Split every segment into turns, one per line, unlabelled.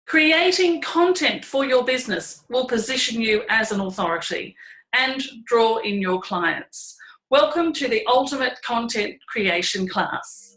Creating content for your business will position you as an authority and draw in your clients. Welcome to the Ultimate Content Creation class.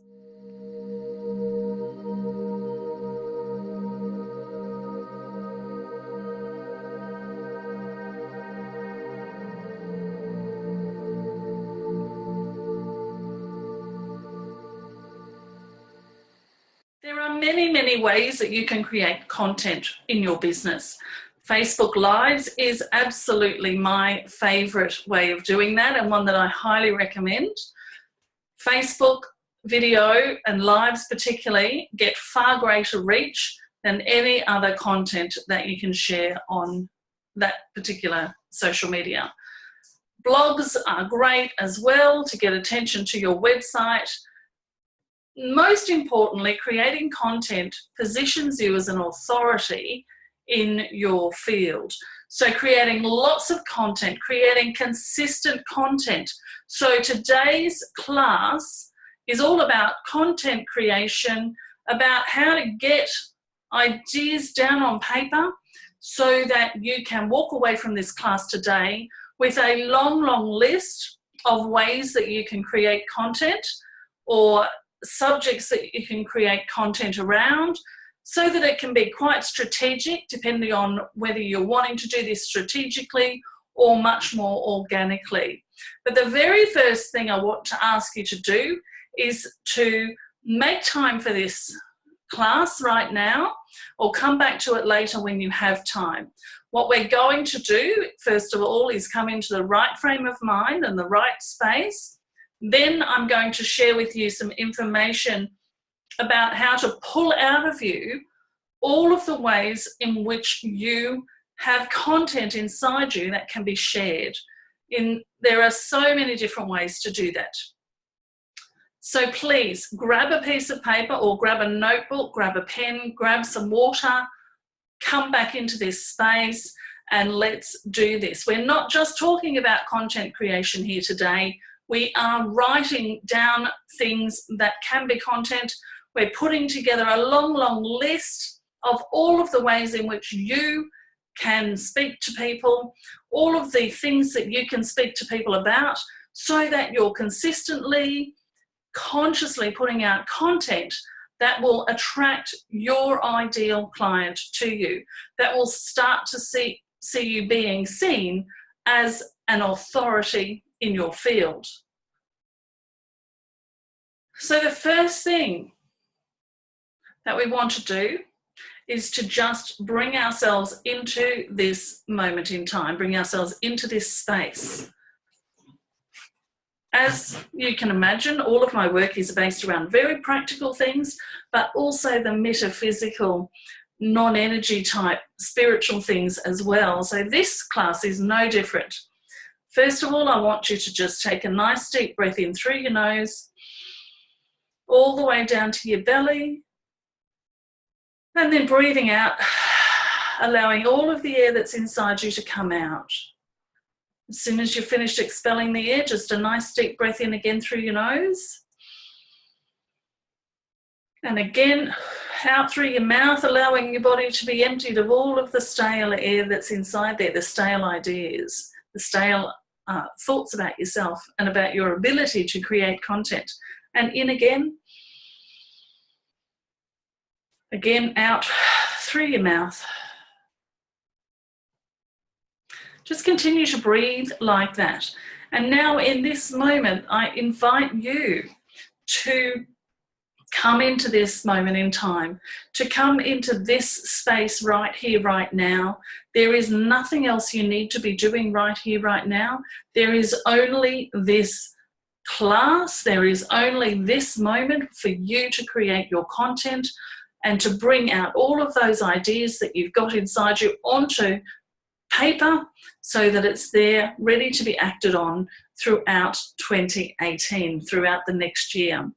There are many ways that you can create content in your business. Facebook Lives is absolutely my favorite way of doing that, and one that I highly recommend. Facebook video and lives particularly get far greater reach than any other content that you can share on that particular social media. Blogs are great as well to get attention to your website. Most importantly, creating content positions you as an authority in your field. So creating lots of content, creating consistent content. So today's class is all about content creation, about how to get ideas down on paper so that you can walk away from this class today with a long list of ways that you can create content or subjects that you can create content around, so that it can be quite strategic depending on whether you're wanting to do this strategically or much more organically. But the very first thing I want to ask you to do is to make time for this class right now, or come back to it later when you have time. What we're going to do, first of all, is come into the right frame of mind and the right space. Then I'm going to share with you some information about how to pull out of you all of the ways in which you have content inside you that can be shared. There are so many different ways to do that. So please grab a piece of paper or grab a notebook, grab a pen, grab some water, come back into this space and let's do this. We're not just talking about content creation here today. We are writing down things that can be content. We're putting together a long list of all of the ways in which you can speak to people, all of the things that you can speak to people about, so that you're consistently, consciously putting out content that will attract your ideal client to you, that will start to see you being seen as an authority in your field. So the first thing that we want to do is to just bring ourselves into this moment in time, bring ourselves into this space. As you can imagine, all of my work is based around very practical things, but also the metaphysical, non-energy type spiritual things as well. So this class is no different. First of all, I want you to just take a nice deep breath in through your nose, all the way down to your belly, and then breathing out, allowing all of the air that's inside you to come out. As soon as you've finished expelling the air, just a nice deep breath in again through your nose. And again, out through your mouth, allowing your body to be emptied of all of the stale air that's inside there, the stale ideas, the stale thoughts about yourself and about your ability to create content. And in again. Again, out through your mouth. Just continue to breathe like that. And now in this moment, I invite you to come into this moment in time, to come into this space right here, right now. There is nothing else you need to be doing right here, right now. There is only this class. There is only this moment for you to create your content and to bring out all of those ideas that you've got inside you onto paper so that it's there ready to be acted on throughout 2018, throughout the next year.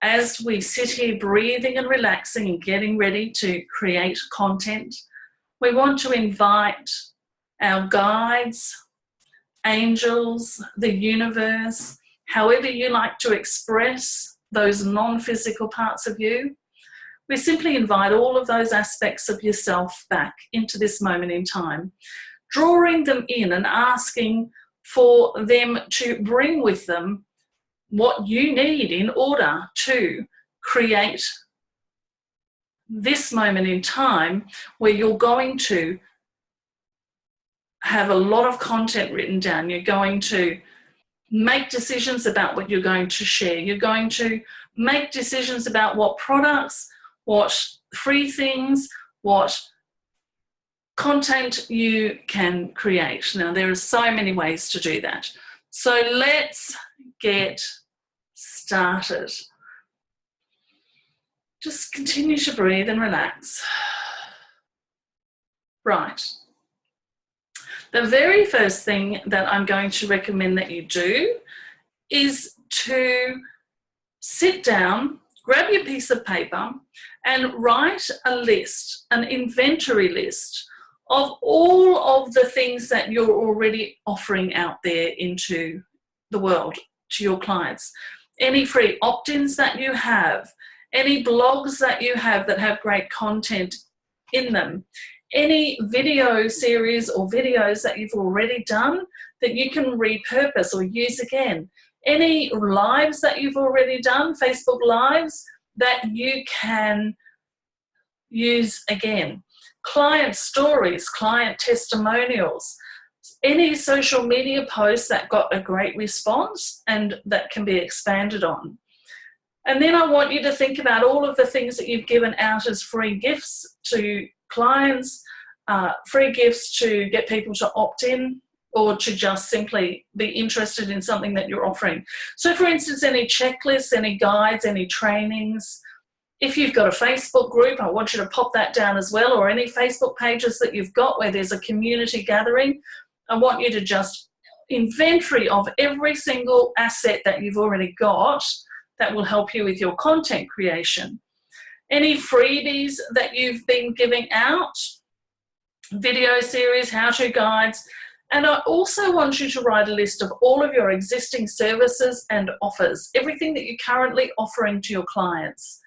As we sit here breathing and relaxing and getting ready to create content, we want to invite our guides, angels, the universe, however you like to express those non-physical parts of you. We simply invite all of those aspects of yourself back into this moment in time, drawing them in and asking for them to bring with them what you need in order to create this moment in time where you're going to have a lot of content written down. You're going to make decisions about what you're going to share. You're going to make decisions about what products, what free things, what content you can create. Now, there are so many ways to do that. So let's get started. Just continue to breathe and relax. Right. The very first thing that I'm going to recommend that you do is to sit down, grab your piece of paper and write a list, an inventory list of all of the things that you're already offering out there into the world to your clients. Any free opt-ins that you have, any blogs that you have that have great content in them, any video series or videos that you've already done that you can repurpose or use again, any lives that you've already done, Facebook lives, that you can use again, client stories, client testimonials, any social media posts that got a great response and that can be expanded on. And then I want you to think about all of the things that you've given out as free gifts to clients, free gifts to get people to opt in or to just simply be interested in something that you're offering. So for instance, any checklists, any guides, any trainings. If you've got a Facebook group, I want you to pop that down as well, or any Facebook pages that you've got where there's a community gathering. I want you to just inventory of every single asset that you've already got that will help you with your content creation. Any freebies that you've been giving out, video series, how-to guides, and I also want you to write a list of all of your existing services and offers, everything that you're currently offering to your clients.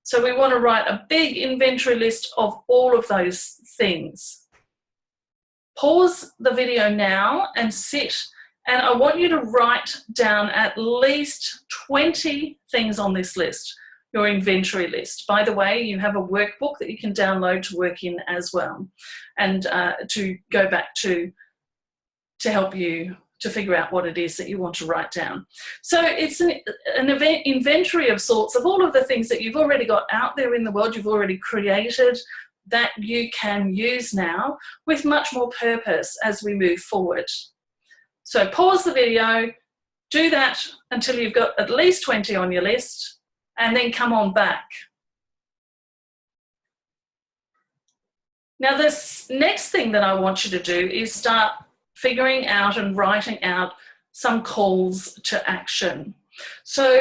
So we want to write a big inventory list of all of those things. Pause the video now and sit, and I want you to write down at least 20 things on this list, your inventory list. By the way, you have a workbook that you can download to work in as well, and to go back to help you to figure out what it is that you want to write down. So it's an inventory of sorts of all of the things that you've already got out there in the world, you've already created, that you can use now with much more purpose as we move forward. So pause the video, do that until you've got at least 20 on your list, and then come on back. Now this next thing that I want you to do is start figuring out and writing out some calls to action. So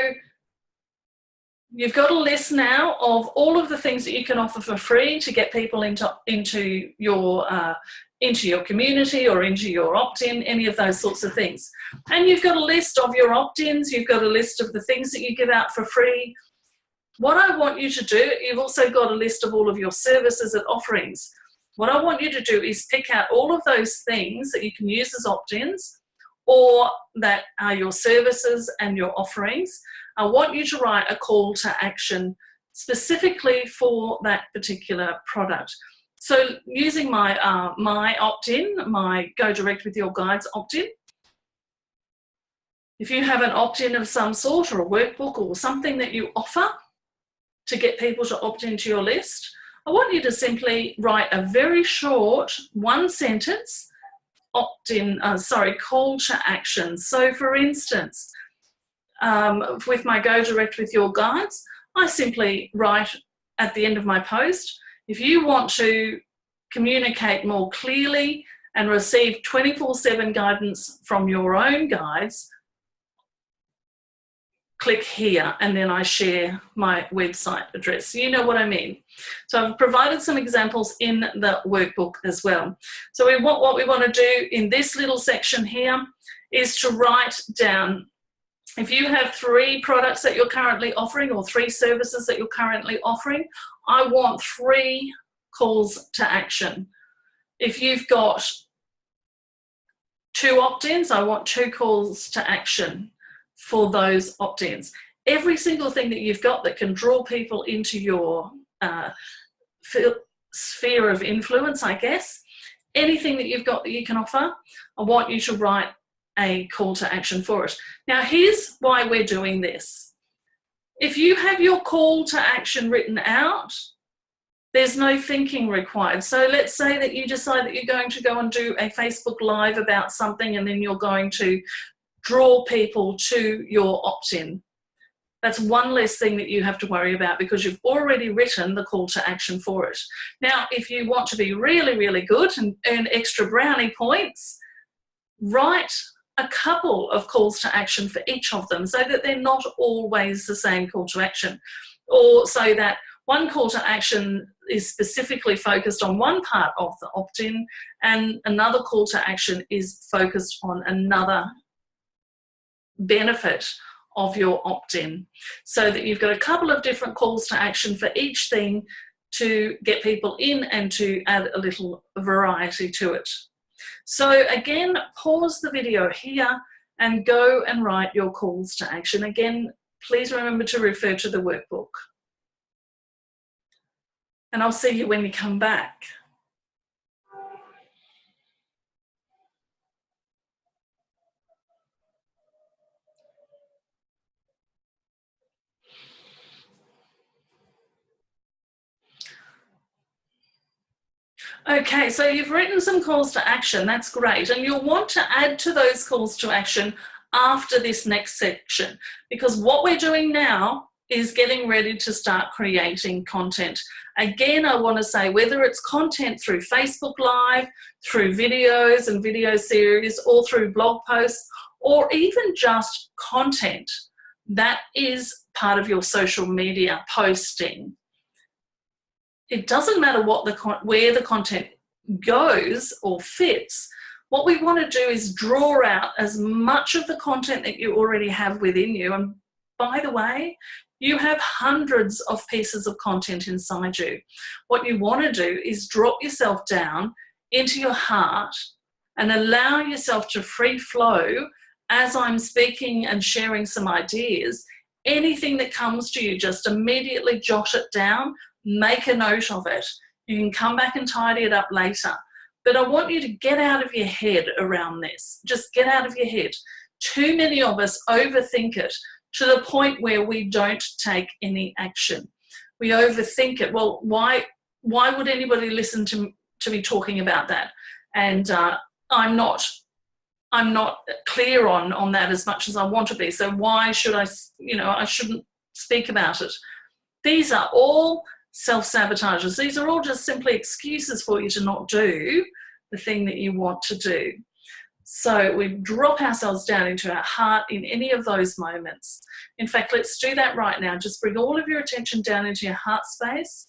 you've got a list now of all of the things that you can offer for free to get people into your community or into your opt-in, any of those sorts of things. And you've got a list of your opt-ins, you've got a list of the things that you give out for free. What I want you to do, you've also got a list of all of your services and offerings. What I want you to do is pick out all of those things that you can use as opt-ins or that are your services and your offerings. I want you to write a call to action specifically for that particular product. So using my opt-in, my Go Direct with Your Guides opt-in, if you have an opt-in of some sort or a workbook or something that you offer to get people to opt into your list, I want you to simply write a very short one-sentence call to action. So for instance, with my Go Direct with Your Guides, I simply write at the end of my post, if you want to communicate more clearly and receive 24/7 guidance from your own guides, click here, and then I share my website address. You know what I mean. So I've provided some examples in the workbook as well. So what we want to do in this little section here is to write down, if you have 3 products that you're currently offering or 3 services that you're currently offering, I want 3 calls to action. If you've got 2 opt-ins, I want 2 calls to action for those opt-ins. Every single thing that you've got that can draw people into your sphere of influence, I guess, anything that you've got that you can offer, I want you to write a call to action for it. Now, here's why we're doing this. If you have your call to action written out, there's no thinking required. So let's say that you decide that you're going to go and do a Facebook Live about something, and then you're going to draw people to your opt-in. That's one less thing that you have to worry about because you've already written the call to action for it. Now, if you want to be really, really good and earn extra brownie points, write a couple of calls to action for each of them so that they're not always the same call to action, or so that one call to action is specifically focused on one part of the opt-in and another call to action is focused on another benefit of your opt-in, so that you've got a couple of different calls to action for each thing to get people in and to add a little variety to it. So again, pause the video here and go and write your calls to action. Again, please remember to refer to the workbook. And I'll see you when you come back. Okay, so you've written some calls to action, that's great. And you'll want to add to those calls to action after this next section, because what we're doing now is getting ready to start creating content. Again, I want to say whether it's content through Facebook Live, through videos and video series, or through blog posts, or even just content that is part of your social media posting. It doesn't matter where the content goes or fits. What we want to do is draw out as much of the content that you already have within you. And by the way, you have hundreds of pieces of content inside you. What you want to do is drop yourself down into your heart and allow yourself to free flow as I'm speaking and sharing some ideas. Anything that comes to you, just immediately jot it down, make a note of it. You can come back and tidy it up later. But I want you to get out of your head around this. Just get out of your head. Too many of us overthink it to the point where we don't take any action. We overthink it. Well, why would anybody listen to me talking about that? And I'm not clear on that as much as I want to be. So why should I shouldn't speak about it. These are all self-sabotages. These are all just simply excuses for you to not do the thing that you want to do. So we drop ourselves down into our heart in any of those moments. In fact, let's do that right now. Just bring all of your attention down into your heart space.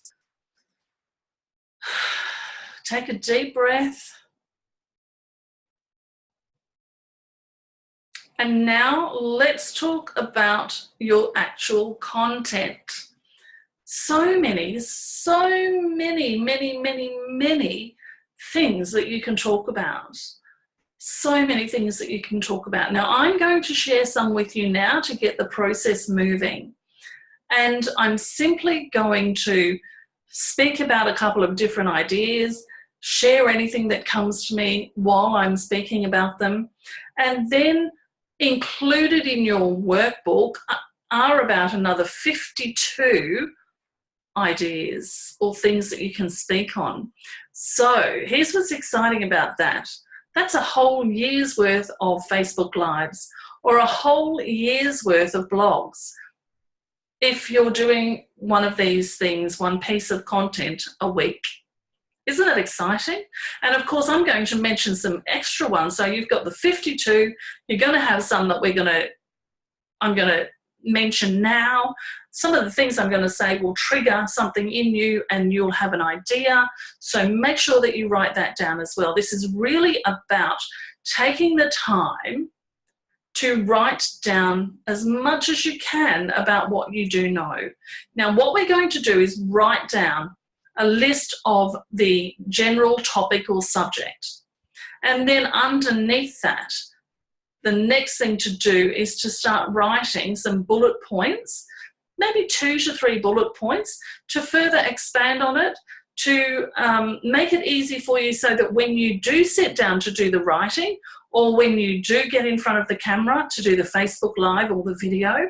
Take a deep breath. And now let's talk about your actual content. So many things that you can talk about. So many things that you can talk about. Now, I'm going to share some with you now to get the process moving. And I'm simply going to speak about a couple of different ideas, share anything that comes to me while I'm speaking about them, and then included in your workbook are about another 52 ideas or things that you can speak on. So here's what's exciting about that. That's a whole year's worth of Facebook Lives or a whole year's worth of blogs. If you're doing one of these things, one piece of content a week. Isn't that exciting? And of course, I'm going to mention some extra ones. So you've got the 52. You're going to have some that I'm going to mention now. Some of the things I'm going to say will trigger something in you and you'll have an idea. So make sure that you write that down as well. This is really about taking the time to write down as much as you can about what you do know. Now, what we're going to do is write down a list of the general topic or subject. And then underneath that, the next thing to do is to start writing some bullet points, maybe 2 to 3 bullet points, to further expand on it, to make it easy for you so that when you do sit down to do the writing, or when you do get in front of the camera to do the Facebook Live or the video,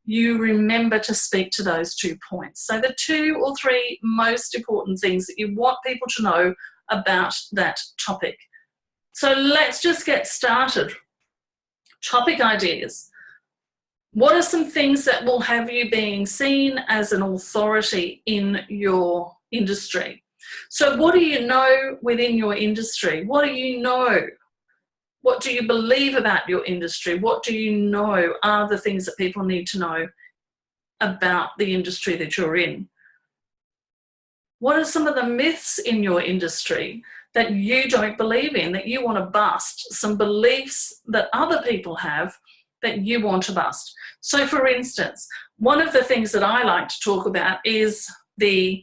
you remember to speak to those 2 points. So the 2 or 3 most important things that you want people to know about that topic. So let's just get started. Topic ideas. What are some things that will have you being seen as an authority in your industry? So what do you know within your industry? What do you know? What do you believe about your industry? What do you know are the things that people need to know about the industry that you're in? What are some of the myths in your industry that you don't believe in, that you want to bust? Some beliefs that other people have that you want to bust. So for instance, one of the things that I like to talk about is the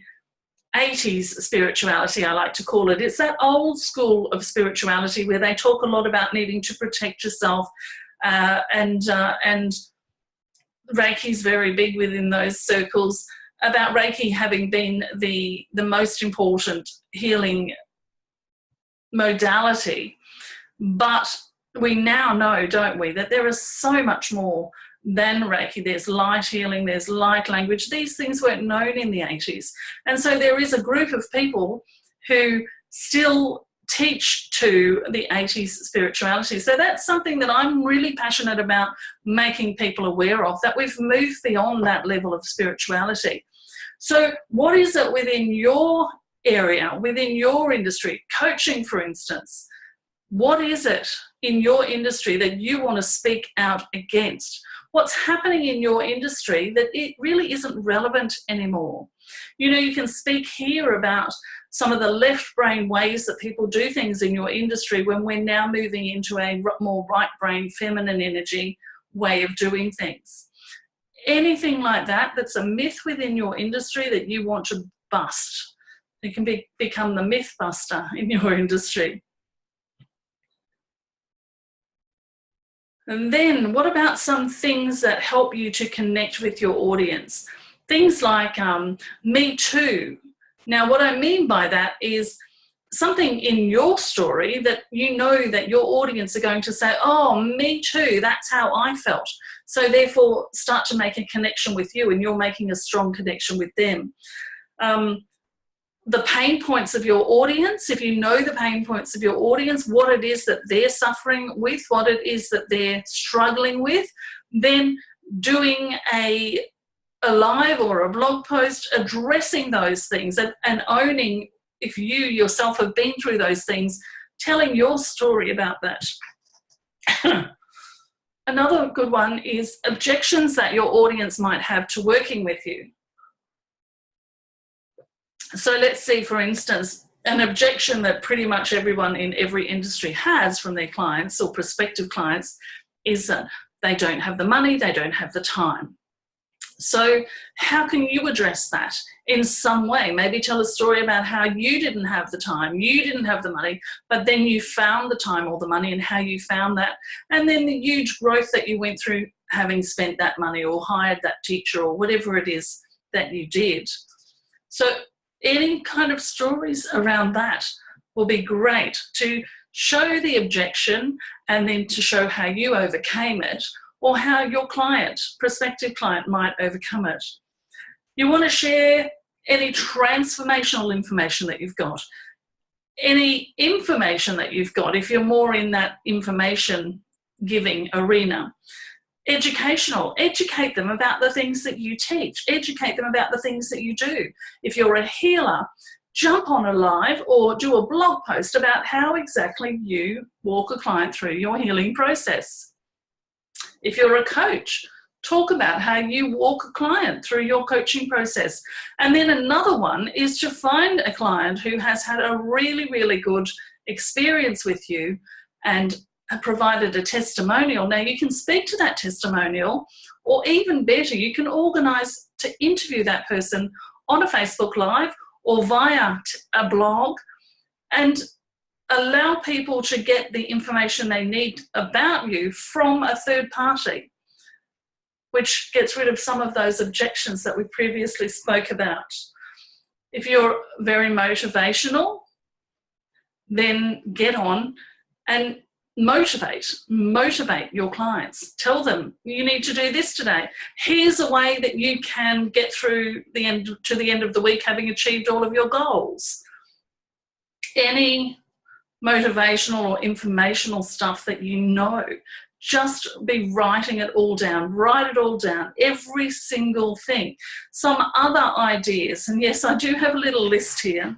80s spirituality, I like to call it. It's that old school of spirituality where they talk a lot about needing to protect yourself, and Reiki's very big within those circles, about Reiki having been the most important healing modality. But we now know, don't we, that there is so much more than Reiki. There's light healing, there's light language. These things weren't known in the 80s. And so there is a group of people who still teach to the 80s spirituality. So that's something that I'm really passionate about making people aware of, that we've moved beyond that level of spirituality. So what is it within your area, within your industry, coaching for instance? What is it in your industry that you want to speak out against? What's happening in your industry that it really isn't relevant anymore? You know, you can speak here about some of the left brain ways that people do things in your industry when we're now moving into a more right brain, feminine energy way of doing things. Anything like that that's a myth within your industry that you want to bust. You can become the myth buster in your industry. And then what about some things that help you to connect with your audience? Things like Me Too. Now, what I mean by that is something in your story that you know that your audience are going to say, oh, me too, that's how I felt. So therefore, start to make a connection with you, and you're making a strong connection with them. The pain points of your audience, if you know the pain points of your audience, what it is that they're suffering with, what it is that they're struggling with, then doing a live or a blog post addressing those things and owning, if you yourself have been through those things, telling your story about that. Another good one is objections that your audience might have to working with you. So let's see, for instance, an objection that pretty much everyone in every industry has from their clients or prospective clients is that they don't have the money, they don't have the time. So how can you address that in some way? Maybe tell a story about how you didn't have the time, you didn't have the money, but then you found the time or the money and how you found that, and then the huge growth that you went through having spent that money or hired that teacher or whatever it is that you did. So any kind of stories around that will be great to show the objection and then to show how you overcame it, or how your client, prospective client, might overcome it. You want to share any transformational information that you've got, any information that you've got, if you're more in that information giving arena. Educational, educate them about the things that you teach, educate them about the things that you do. If you're a healer, jump on a live or do a blog post about how exactly you walk a client through your healing process. If you're a coach, talk about how you walk a client through your coaching process. And then another one is to find a client who has had a really, really good experience with you and provided a testimonial. Now you can speak to that testimonial, or even better, you can organise to interview that person on a Facebook Live or via a blog, and allow people to get the information they need about you from a third party, which gets rid of some of those objections that we previously spoke about. If you're very motivational, then get on and motivate your clients. Tell them, you need to do this today. Here's a way that you can get through the end of the week having achieved all of your goals. Any motivational or informational stuff that you know, just be writing it all down. Write it all down, every single thing. Some other ideas, and yes, I do have a little list here.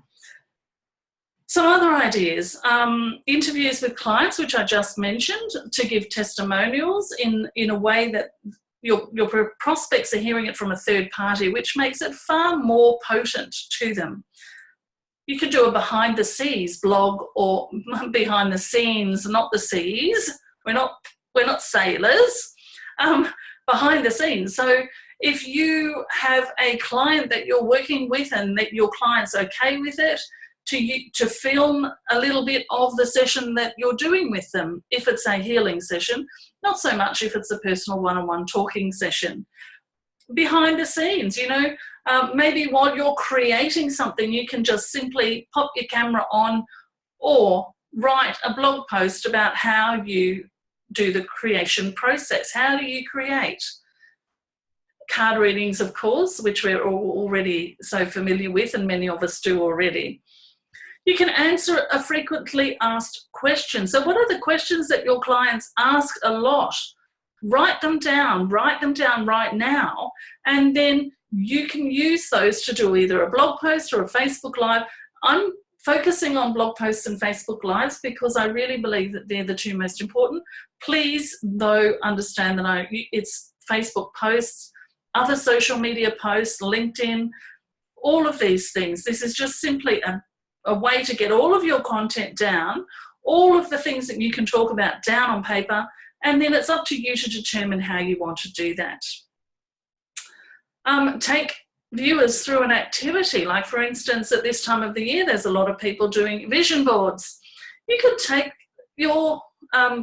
Some other ideas, interviews with clients, which I just mentioned, to give testimonials in a way that your prospects are hearing it from a third party, which makes it far more potent to them. You could do a behind the scenes blog, or behind the scenes, not the seas. We're not sailors. Behind the scenes. So if you have a client that you're working with and that your client's okay with it, to film a little bit of the session that you're doing with them, if it's a healing session, not so much if it's a personal one-on-one talking session. Behind the scenes, maybe while you're creating something, you can just simply pop your camera on or write a blog post about how you do the creation process. How do you create? Card readings, of course, which we're already so familiar with, and many of us do already. You can answer a frequently asked question. So what are the questions that your clients ask a lot? Write them down right now, and then you can use those to do either a blog post or a Facebook Live. I'm focusing on blog posts and Facebook Lives because I really believe that they're the two most important. Please, though, understand that it's Facebook posts, other social media posts, LinkedIn, all of these things. This is just simply a way to get all of your content down, all of the things that you can talk about down on paper, and then it's up to you to determine how you want to do that. Take viewers through an activity, like for instance, at this time of the year, there's a lot of people doing vision boards. You could take your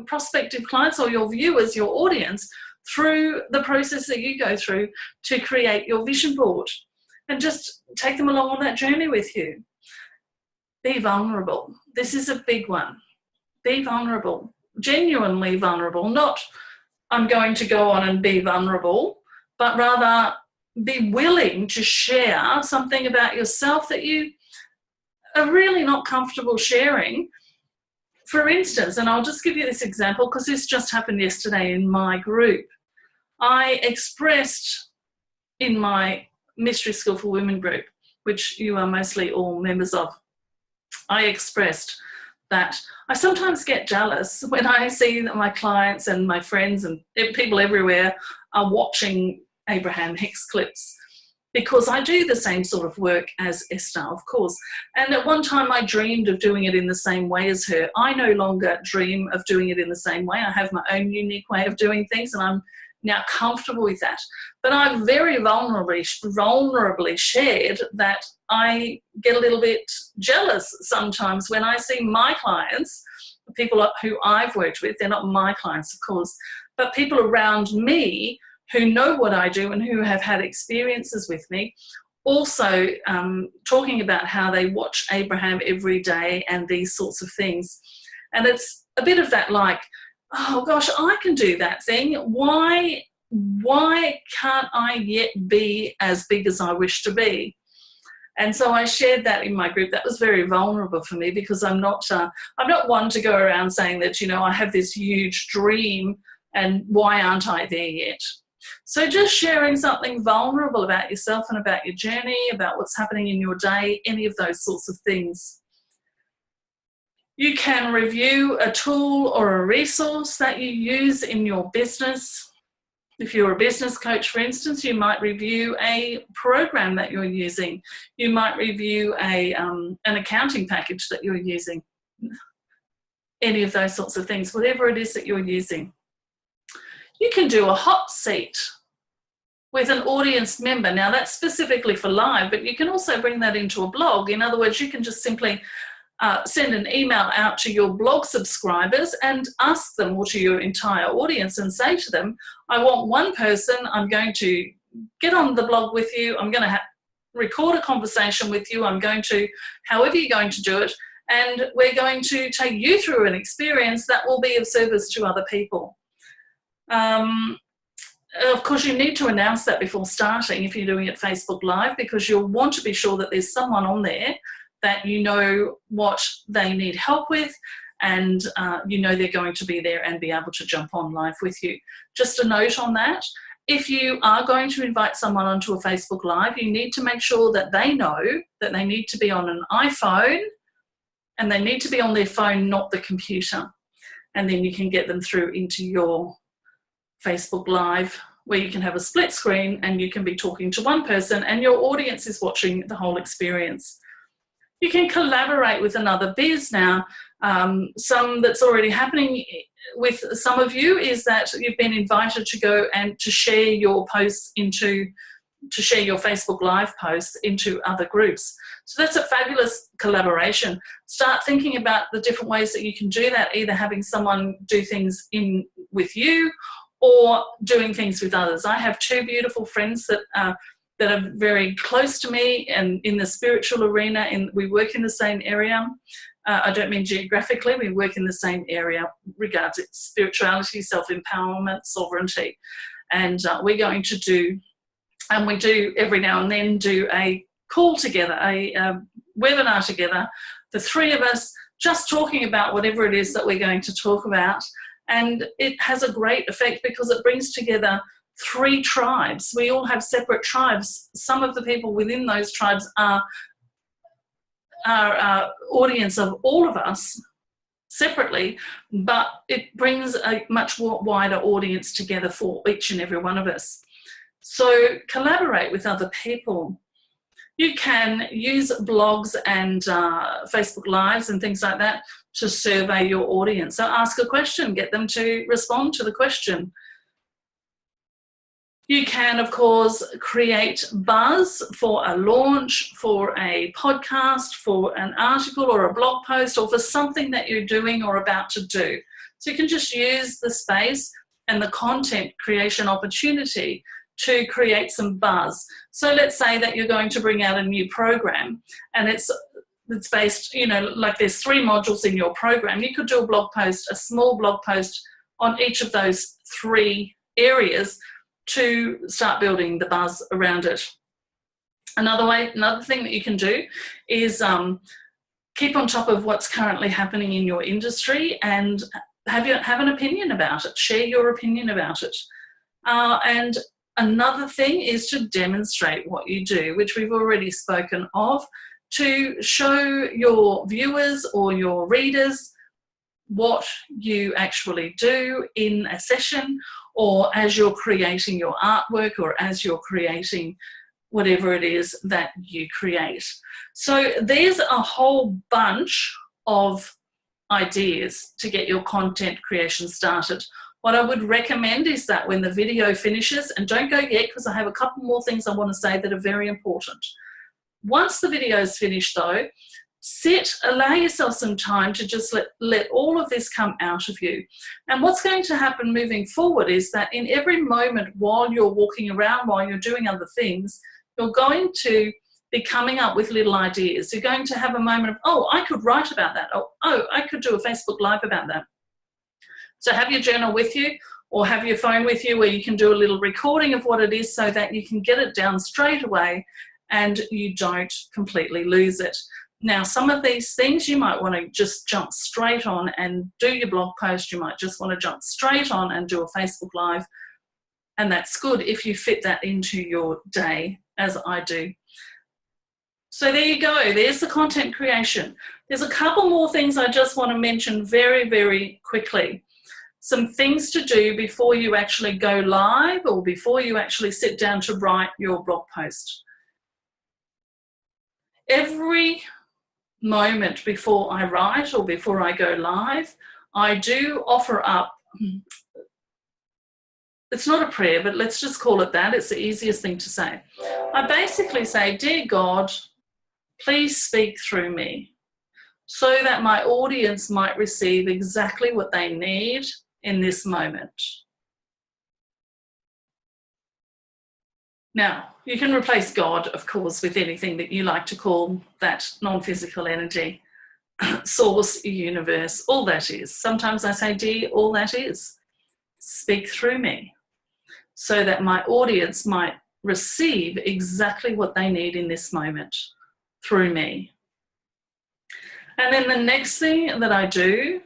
prospective clients or your viewers, your audience, through the process that you go through to create your vision board, and just take them along on that journey with you. Be vulnerable. This is a big one. Be vulnerable, genuinely vulnerable, not I'm going to go on and be vulnerable, but rather be willing to share something about yourself that you are really not comfortable sharing. For instance, and I'll just give you this example because this just happened yesterday in my group. I expressed in my Mystery School for Women group, which you are mostly all members of, I expressed that I sometimes get jealous when I see that my clients and my friends and people everywhere are watching Abraham Hicks clips, because I do the same sort of work as Esther, of course. And at one time I dreamed of doing it in the same way as her. I no longer dream of doing it in the same way. I have my own unique way of doing things, and I'm now comfortable with that. But I've very vulnerably shared that I get a little bit jealous sometimes when I see my clients, people who I've worked with. They're not my clients, of course, but people around me who know what I do and who have had experiences with me, also talking about how they watch Abraham every day and these sorts of things. And it's a bit of that, like, oh gosh, I can do that thing. Why can't I yet be as big as I wish to be? And so I shared that in my group. That was very vulnerable for me, because I'm not one to go around saying that, I have this huge dream and why aren't I there yet? So just sharing something vulnerable about yourself and about your journey, about what's happening in your day, any of those sorts of things. You can review a tool or a resource that you use in your business. If you're a business coach, for instance, you might review a program that you're using. You might review an accounting package that you're using. any of those sorts of things, whatever it is that you're using. You can do a hot seat with an audience member. Now that's specifically for live, but you can also bring that into a blog. In other words, you can just simply send an email out to your blog subscribers and ask them, or to your entire audience, and say to them, I want one person, I'm going to get on the blog with you, I'm going to record a conversation with you, I'm going to, however you're going to do it, and we're going to take you through an experience that will be of service to other people. Of course, you need to announce that before starting if you're doing it Facebook Live, because you'll want to be sure that there's someone on there that you know what they need help with, and you know they're going to be there and be able to jump on live with you. Just a note on that. If you are going to invite someone onto a Facebook Live, you need to make sure that they know that they need to be on an iPhone, and they need to be on their phone, not the computer. And then you can get them through into your Facebook Live, where you can have a split screen and you can be talking to one person and your audience is watching the whole experience. You can collaborate with another biz now. Some that's already happening with some of you is that you've been invited to go and to share your posts to share your Facebook Live posts into other groups. So that's a fabulous collaboration. Start thinking about the different ways that you can do that, either having someone do things with you or doing things with others. I have two beautiful friends that are very close to me and in the spiritual arena, and we work in the same area. I don't mean geographically, we work in the same area regards spirituality, self-empowerment, sovereignty. And we're going to do, and we do every now and then, do a call together, a webinar together, the three of us just talking about whatever it is that we're going to talk about. And it has a great effect because it brings together three tribes. We all have separate tribes. Some of the people within those tribes are audience of all of us separately, but it brings a much wider audience together for each and every one of us. So collaborate with other people. You can use blogs and Facebook Lives and things like that to survey your audience. So ask a question, get them to respond to the question. You can, of course, create buzz for a launch, for a podcast, for an article or a blog post, or for something that you're doing or about to do. So you can just use the space and the content creation opportunity to create some buzz. So let's say that you're going to bring out a new program and it's based, you know, like there's 3 modules in your program. You could do a blog post, a small blog post on each of those 3 areas to start building the buzz around it. Another thing that you can do is keep on top of what's currently happening in your industry and have an opinion about it. Share your opinion about it. And another thing is to demonstrate what you do, which we've already spoken of, to show your viewers or your readers what you actually do in a session, or as you're creating your artwork, or as you're creating whatever it is that you create. So there's a whole bunch of ideas to get your content creation started. What I would recommend is that when the video finishes, and don't go yet because I have a couple more things I want to say that are very important. Once the video is finished though, allow yourself some time to just let all of this come out of you. And what's going to happen moving forward is that in every moment while you're walking around, while you're doing other things, you're going to be coming up with little ideas. You're going to have a moment of, oh, I could write about that. Oh, I could do a Facebook Live about that. So have your journal with you or have your phone with you where you can do a little recording of what it is so that you can get it down straight away and you don't completely lose it. Now, some of these things you might want to just jump straight on and do your blog post. You might just want to jump straight on and do a Facebook Live. And that's good if you fit that into your day, as I do. So there you go. There's the content creation. There's a couple more things I just want to mention very, very quickly. Some things to do before you actually go live or before you actually sit down to write your blog post. Every moment before I write or before I go live, I do offer up, it's not a prayer, but let's just call it that. It's the easiest thing to say. I basically say, "Dear God, please speak through me so that my audience might receive exactly what they need in this moment." Now, you can replace God, of course, with anything that you like to call that non-physical energy, source, universe, all that is. Sometimes I say, "Dear, all that is, speak through me so that my audience might receive exactly what they need in this moment through me." And then the next thing that I do,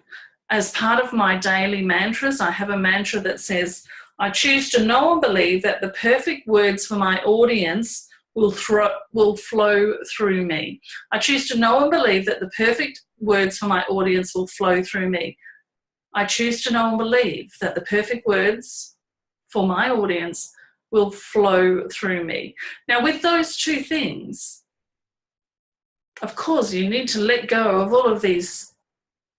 as part of my daily mantras, I have a mantra that says, "I choose to know and believe that the perfect words for my audience will flow through me. I choose to know and believe that the perfect words for my audience will flow through me. I choose to know and believe that the perfect words for my audience will flow through me." Now, with those two things, of course, you need to let go of all of these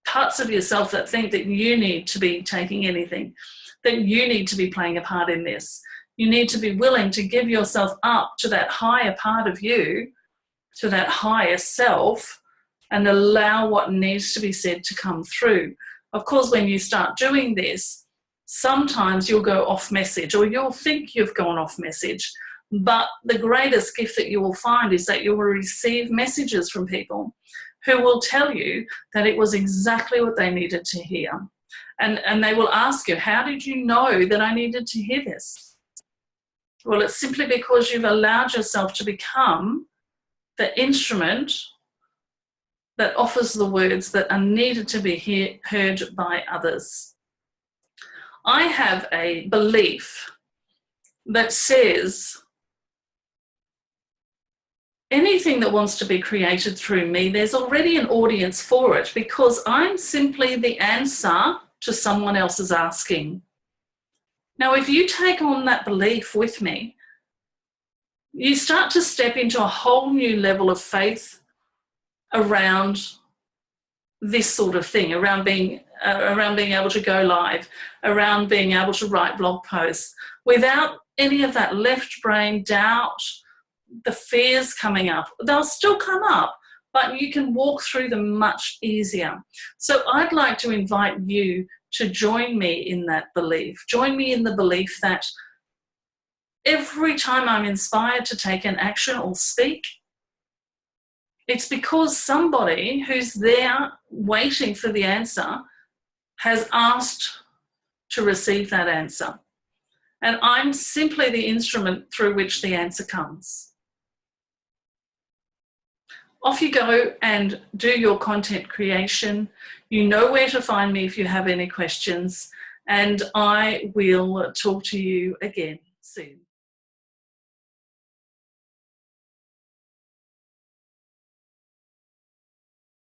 parts of yourself that think that you need to be taking anything, that you need to be playing a part in this. You need to be willing to give yourself up to that higher part of you, to that higher self, and allow what needs to be said to come through. Of course, when you start doing this, sometimes you'll go off message, or you'll think you've gone off message. But the greatest gift that you will find is that you will receive messages from people who will tell you that it was exactly what they needed to hear. And they will ask you, "How did you know that I needed to hear this?" Well, it's simply because you've allowed yourself to become the instrument that offers the words that are needed to be heard by others. I have a belief that says anything that wants to be created through me, there's already an audience for it, because I'm simply the answer to someone else's asking. Now, if you take on that belief with me, you start to step into a whole new level of faith around this sort of thing, around being able to go live, around being able to write blog posts without any of that left brain doubt, the fears coming up. They'll still come up, but you can walk through them much easier. So I'd like to invite you to join me in that belief. Join me in the belief that every time I'm inspired to take an action or speak, it's because somebody who's there waiting for the answer has asked to receive that answer. And I'm simply the instrument through which the answer comes. Off you go and do your content creation. You know where to find me if you have any questions, and I will talk to you again soon.